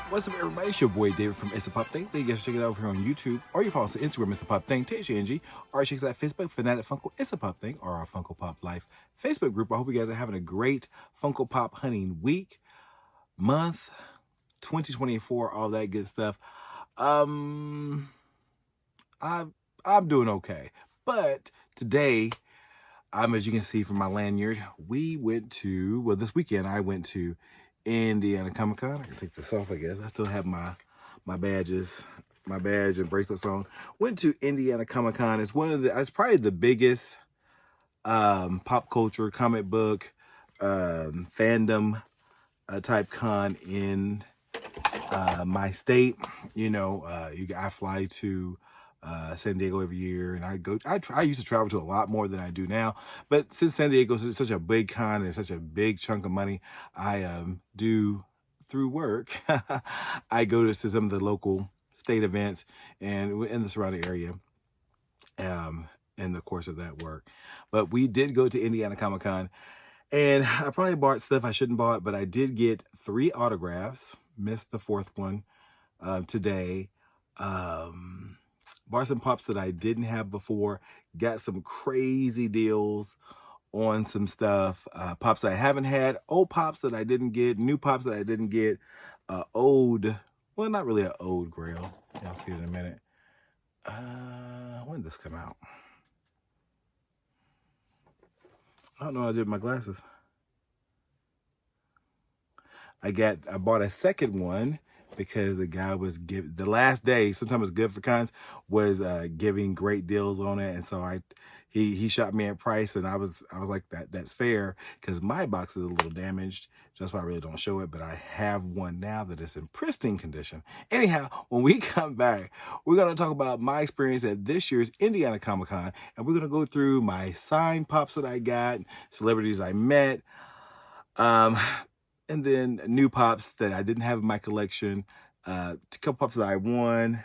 What's up, everybody? It's your boy David from It's a Pop Thing. Thank you guys for checking it out over here on YouTube, or you follow us on Instagram, It's a Pop Thing, THNG, or check us out Facebook, Fanatic Funko, It's a Pop Thing, or our Funko Pop Life Facebook group. I hope you guys are having a great Funko Pop hunting week, month, 2024, all that good stuff. I'm doing okay, but today, as you can see from my lanyard, we went to, well, this weekend I went to Indiana Comic Con. I can take this off, I guess. I still have my badges, my badge and bracelets on. Went to Indiana Comic Con. It's probably the biggest pop culture comic book fandom type con in my state. I fly to San Diego every year, and I used to travel to a lot more than I do now, but since San Diego is such a big con and such a big chunk of money, I do through work. I go to some of the local state events and in the surrounding area in the course of that work. But we did go to Indiana Comic Con, and I probably bought stuff I shouldn't bought, but I did get 3 autographs. Missed the 4th one today. Bought some pops that I didn't have before. Got some crazy deals on some stuff. Pops I haven't had. Old pops that I didn't get. New pops that I didn't get. Old, well, not really an old grail. Y'all see it in a minute. When did this come out? I don't know what I did with my glasses. I bought a second one because the guy was the last day, sometimes it's good for cons, was giving great deals on it, and so he shot me at price, and I was like, that's fair, because my box is a little damaged. That's why I really don't show it, but I have one now that is in pristine condition. Anyhow, when we come back, we're going to talk about my experience at this year's Indiana Comic Con, and we're going to go through my signed pops that I got, celebrities I met, and then new pops that I didn't have in my collection, a couple pops that I won,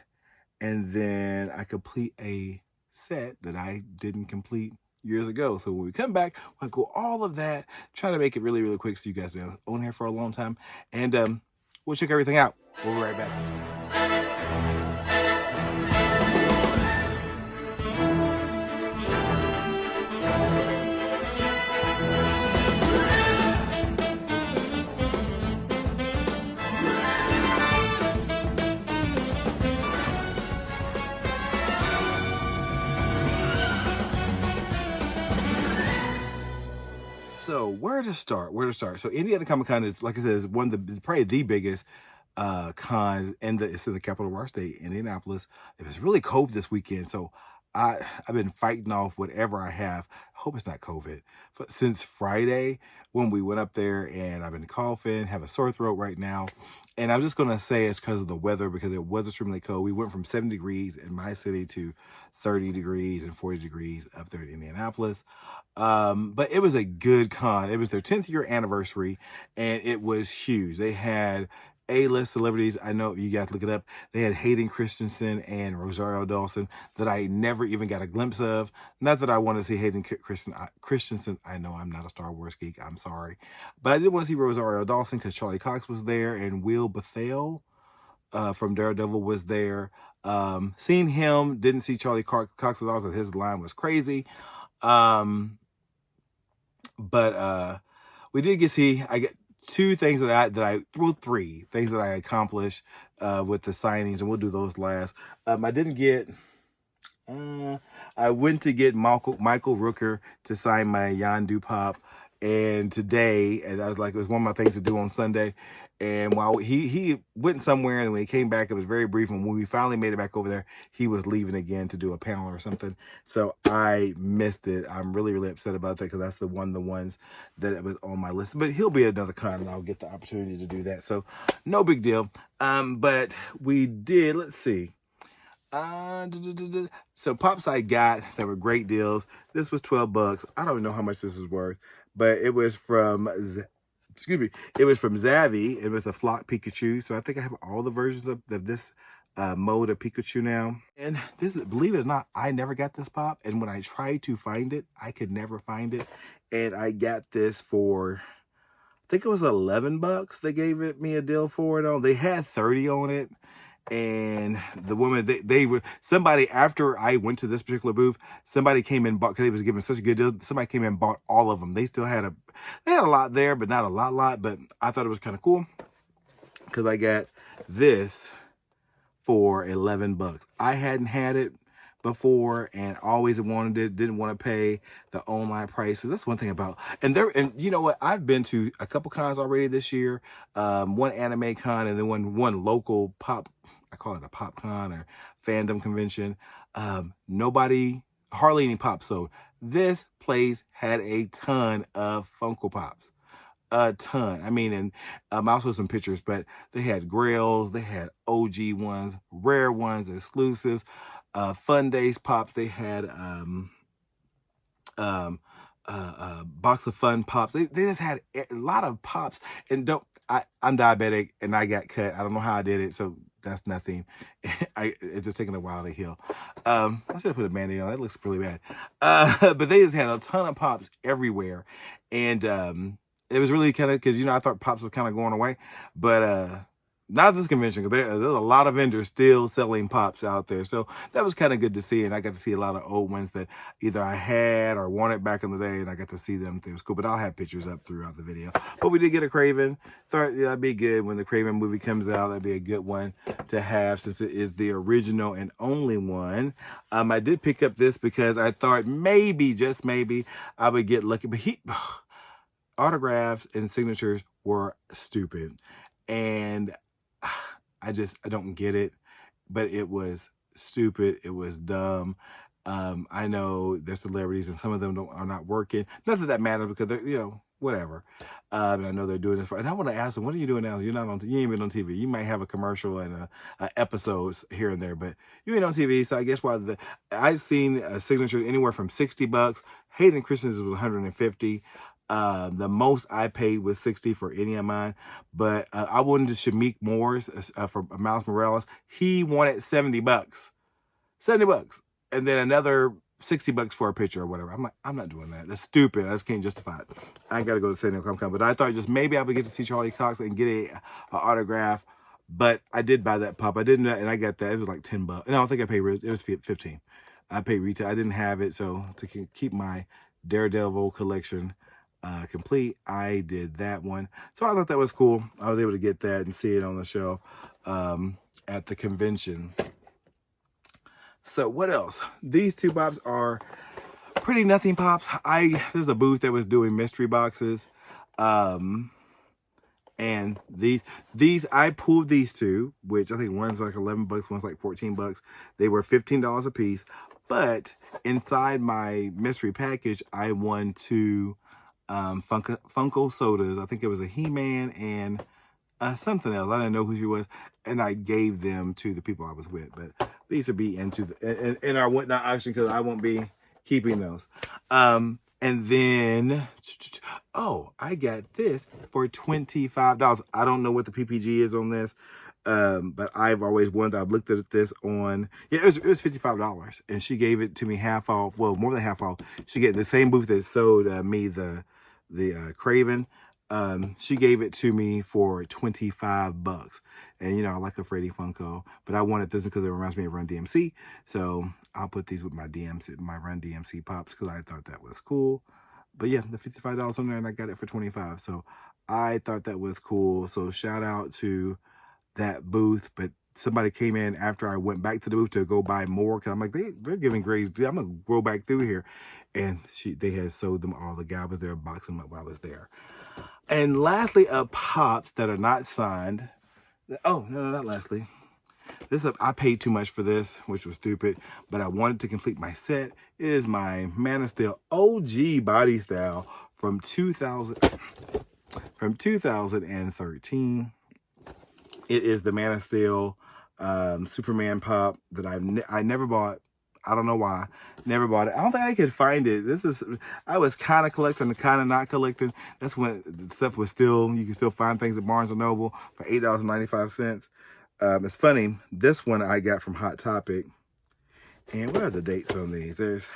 and then I complete a set that I didn't complete years ago. So when we come back, we'll go all of that, try to make it really, really quick so you guys know on here for a long time, and we'll check everything out. We'll be right back. So where to start? So Indiana Comic Con is, like I said, is probably the biggest con it's in the capital of our state, Indianapolis. It was really cold this weekend, so I've been fighting off whatever I have. I hope it's not COVID. Since Friday when we went up there, and I've been coughing, have a sore throat right now. And I'm just gonna say it's because of the weather, because it was extremely cold. We went from 70 degrees in my city to 30 degrees and 40 degrees up there in Indianapolis. But it was a good con. It was their 10th year anniversary, and it was huge. They had A-list celebrities. I know you guys look it up. They had Hayden Christensen and Rosario Dawson that I never even got a glimpse of. Not that I want to see Hayden Christensen. I know I'm not a Star Wars geek. I'm sorry. But I did want to see Rosario Dawson because Charlie Cox was there, and Will Bethel from Daredevil was there. Seen him, didn't see Charlie Cox at all because his line was crazy. But we did get to see, I got 3 things that I accomplished with the signings, and we'll do those last. I didn't get, I went to get Michael Rooker to sign my Yondu pop, and today, and I was like, it was one of my things to do on Sunday. And while he went somewhere, and when he came back, it was very brief. And when we finally made it back over there, he was leaving again to do a panel or something. So I missed it. I'm really, really upset about that because that's the ones that was on my list. But he'll be at another con, and I'll get the opportunity to do that. So no big deal. But we did. Let's see. So pops I got that were great deals. This was $12. I don't know how much this is worth, but it was from it was from Zavi. It was the Flock Pikachu. So I think I have all the versions of this mode of Pikachu now. And this, believe it or not, I never got this pop. And when I tried to find it, I could never find it. And I got this for, I think it was $11. They gave it me a deal for it on. They had 30 on it. And the woman, they were, somebody, after I went to this particular booth, somebody came in, bought, because they was giving such a good deal, somebody came in and bought all of them. They still had they had a lot there, but not a lot, but I thought it was kind of cool because I got this for $11. I hadn't had it before and always wanted it, didn't want to pay the online prices. That's one thing about, and you know what, I've been to a couple cons already this year, one anime con and then one local pop, I call it a pop con or fandom convention. Hardly any pops sold. This place had a ton of Funko Pops. A ton. I mean, and I also some pictures, but they had grails, they had OG ones, rare ones, exclusives, Fun Days Pops. They had box of fun pops. They just had a lot of pops. And I'm diabetic and I got cut. I don't know how I did it, so that's nothing. It's just taking a while to heal. I should have put a Band-Aid on. That looks really bad. But they just had a ton of pops everywhere. And it was really kind of, because, you know, I thought pops were kind of going away. But not this convention, because there's a lot of vendors still selling pops out there. So that was kind of good to see. And I got to see a lot of old ones that either I had or wanted back in the day. And I got to see them. It was cool. But I'll have pictures up throughout the video. But we did get a Craven. Thought, yeah, that'd be good when the Craven movie comes out. That'd be a good one to have, since it is the original and only one. I did pick up this because I thought maybe, just maybe, I would get lucky. But autographs and signatures were stupid. And I don't get it, but it was stupid. It was dumb. I know there's celebrities and some of them are not working. Nothing that matters, because they're, you know, whatever. And I know they're doing this and I want to ask them, what are you doing now? You ain't even on TV. You might have a commercial and episodes here and there, but you ain't on TV. So I guess I've seen a signature anywhere from $60. Hayden Christensen's was $150. The most I paid was $60 for any of mine, but I wanted to Shamik Moore's for Miles Morales. He wanted $70, and then another $60 for a picture or whatever. I'm not doing that. That's stupid. I just can't justify it. I ain't got to go to San Diego Comic-Con, but I thought just maybe I would get to see Charlie Cox and get a autograph. But I did buy that pop. I didn't, and I got that. It was like $10. No, I don't think I paid. It was 15. I paid retail. I didn't have it, so to keep my Daredevil collection complete, I did that one. So I thought that was cool. I was able to get that and see it on the shelf at the convention. So what else? These two pops are pretty nothing pops. There's a booth that was doing mystery boxes. And these I pulled these two, which I think one's like $11, one's like $14. They were $15 a piece. But inside my mystery package, I won two Funko sodas. I think it was a He-Man and something else. I didn't know who she was, and I gave them to the people I was with. But these would be in our whatnot auction, because I won't be keeping those. And then, oh, I got this for $25. I don't know what the PPG is on this. But I've always wanted, I've looked at this on, yeah, it was $55, and she gave it to me half off, well, more than half off. She gave the same booth that sold me the Craven. She gave it to me for $25. And, you know, I like a Freddy Funko, but I wanted this because it reminds me of Run DMC. So I'll put these with my Run DMC pops, because I thought that was cool. But yeah, the $55 on there, and I got it for $25. So I thought that was cool. So shout out to that booth. But somebody came in after I went back to the booth to go buy more, because I'm like, they're giving grades. I'm gonna go back through here. And they had sold them all. The guy was there boxing them up while I was there. And lastly, pops that are not signed. Oh, no, not lastly. I paid too much for this, which was stupid, but I wanted to complete my set. It is my Man of Steel OG body style from 2013. It is the Man of Steel Superman pop that I never bought. I don't know why. Never bought it. I don't think I could find it. I was kind of collecting and kind of not collecting. That's when the stuff was you can still find things at Barnes & Noble for $8.95. It's funny. This one I got from Hot Topic. And what are the dates on these? There's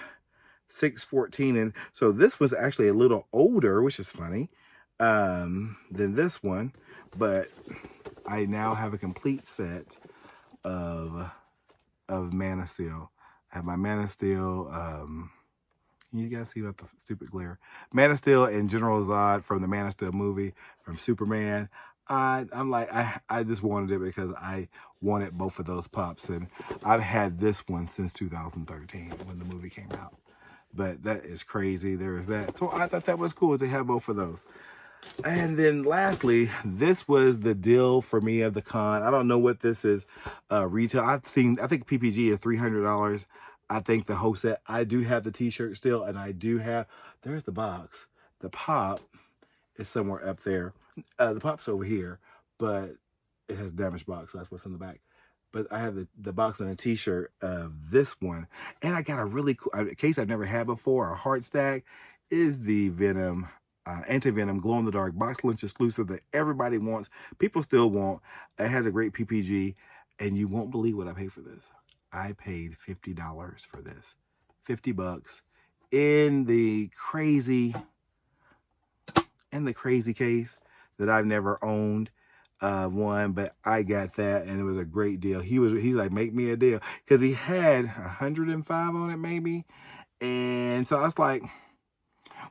6/14. And so this was actually a little older, which is funny. than this one, but I now have a complete set of Man of Steel. I have my Man of Steel. You guys see about the stupid glare? Man of Steel and General Zod from the Man of Steel movie from Superman. I'm like, I just wanted it because I wanted both of those pops, and I've had this one since 2013 when the movie came out. But that is crazy. There is that. So I thought that was cool to have both of those. And then lastly, this was the deal for me of the con. I don't know what this is retail. I think PPG is $300. I think the whole set. I do have the t-shirt still, and I do have, there's the box. The pop is somewhere up there. The pop's over here, but it has damaged box, so that's what's in the back. But I have the box and a t-shirt of this one. And I got a really cool, a case I've never had before, a heart stack, is the Venom, anti-Venom, glow-in-the-dark box lunch exclusive that everybody wants. People still want. It has a great PPG, and you won't believe what I paid for this. I paid $50 for this. 50 bucks in the crazy case that I've never owned one, but I got that, and it was a great deal. He's like, make me a deal, because he had 105 on it maybe, and so I was like,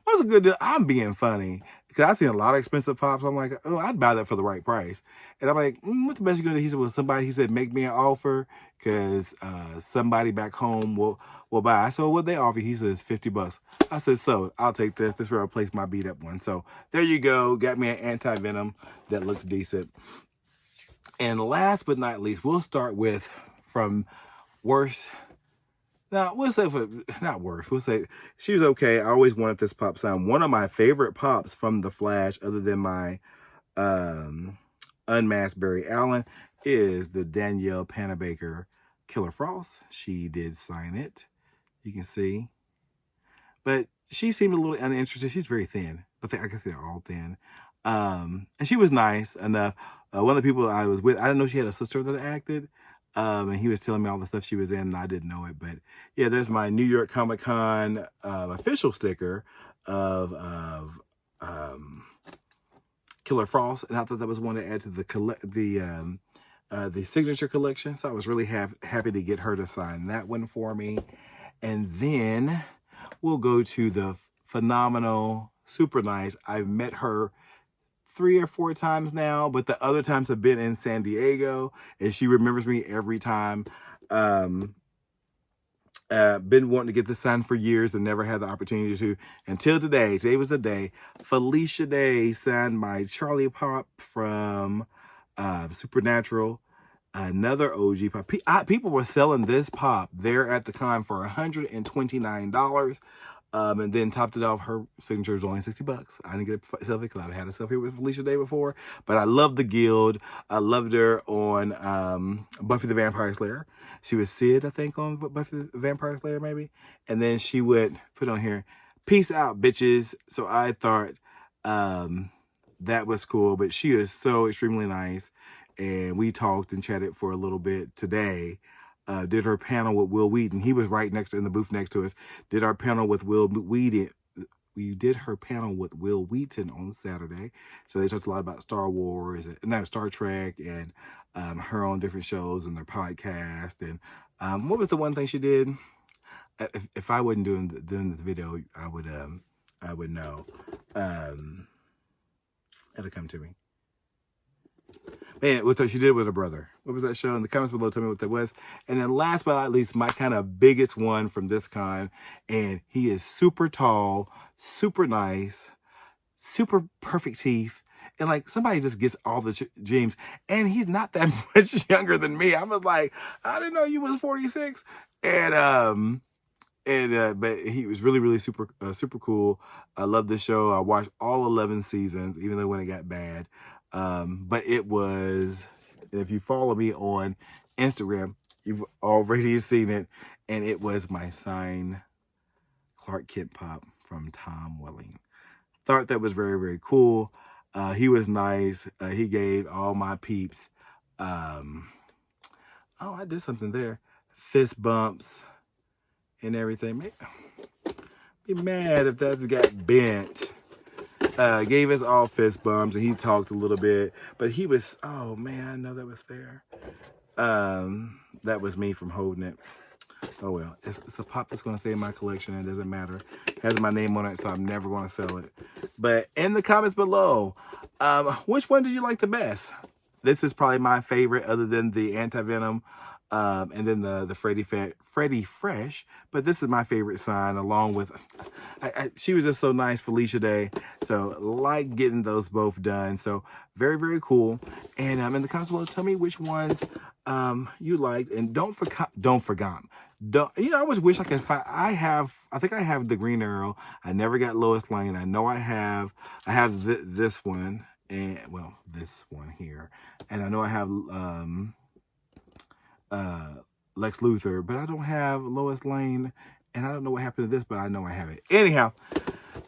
what's a good deal? I'm being funny because I've seen a lot of expensive pops. I'm like, oh, I'd buy that for the right price. And I'm like, what's the best you're gonna do? He said, well, somebody, he said, make me an offer because somebody back home will buy. I said, well, what they offer? He says 50 bucks. I said, so I'll take this. This will replace my beat up one. So there you go. Got me an anti-venom that looks decent. And last but not least, we'll start with from worst. Now, we'll say for, not worse, we'll say she was okay. I always wanted this pop sound. One of my favorite pops from The Flash, other than my unmasked Barry Allen, is the Danielle Panabaker Killer Frost. She did sign it. You can see. But she seemed a little uninterested. She's very thin, but I guess they're all thin. And she was nice enough. One of the people I was with, I didn't know she had a sister that acted. And he was telling me all the stuff she was in, and I didn't know it. But yeah, there's my New York Comic Con official sticker of Killer Frost, and I thought that was one to add to the signature collection. So I was really happy to get her to sign that one for me. And then we'll go to the phenomenal, super nice. I've met her 3 or 4 times now, but the other times have been in San Diego, and she remembers me every time. Been wanting to get this signed for years and never had the opportunity to until today. Today was the day. Felicia Day signed my Charlie Pop from Supernatural. Another OG pop. People were selling this pop there at the con for $129. And then topped it off, her signature was only 60 bucks. I didn't get a selfie because I've had a selfie with Felicia Day before, but I love the guild. I loved her on Buffy the Vampire Slayer. She was Sid, I think, on Buffy the Vampire Slayer, maybe. And then she would put on here, peace out, bitches. So I thought that was cool, but she is so extremely nice. And we talked and chatted for a little bit today. Did her panel with Will Wheaton. He was right next in the booth next to us. Did our panel with Will Wheaton. We did her panel with Will Wheaton on Saturday. So they talked a lot about Star Wars, Star Trek, and her on different shows and their podcast. And what was the one thing she did? If I wasn't doing this video, I would know. It'll come to me. Man, she did it with her brother. What was that show? In the comments below, tell me what that was. And then last but not least, my kind of biggest one from this con. And he is super tall, super nice, super perfect teeth. And like, somebody just gets all the genes. And he's not that much younger than me. I was like, I didn't know you was 46. And but he was really, really super cool. I love this show. I watched all 11 seasons, even though when it got bad. But it was, if you follow me on Instagram, you've already seen it. And it was my signed Clark Kent pop from Tom Welling. Thought that was very, very cool. He was nice. He gave all my peeps, oh, I did something there. Fist bumps and everything. Be mad if that's got bent. gave us all fist bumps, and he talked a little bit. But he was, oh man, I know that was there. That was me from holding it. Oh well, it's a pop that's going to stay in my collection. It doesn't matter. It has my name on it, so I'm never going to sell it. But in the comments below, which one did you like the best? This is probably my favorite, other than the Anti-Venom, and then the Freddy Fresh. But this is my favorite sign, along with, she was just so nice, Felicia Day. So like getting those both done. So very, very cool. And in the comments below, tell me which ones you liked, and don't forget. You know, I always wish I could find. I think I have the Green Arrow. I never got Lois Lane. I know I have this one, and well, this one here, and I know I have Lex Luthor, but I don't have Lois Lane, and I don't know what happened to this, but I know I have it. Anyhow,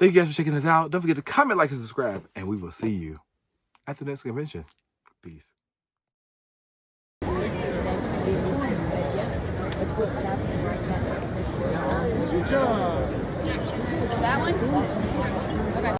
thank you guys for checking this out. Don't forget to comment, like, and subscribe, and we will see you at the next convention. Peace. That one? Okay.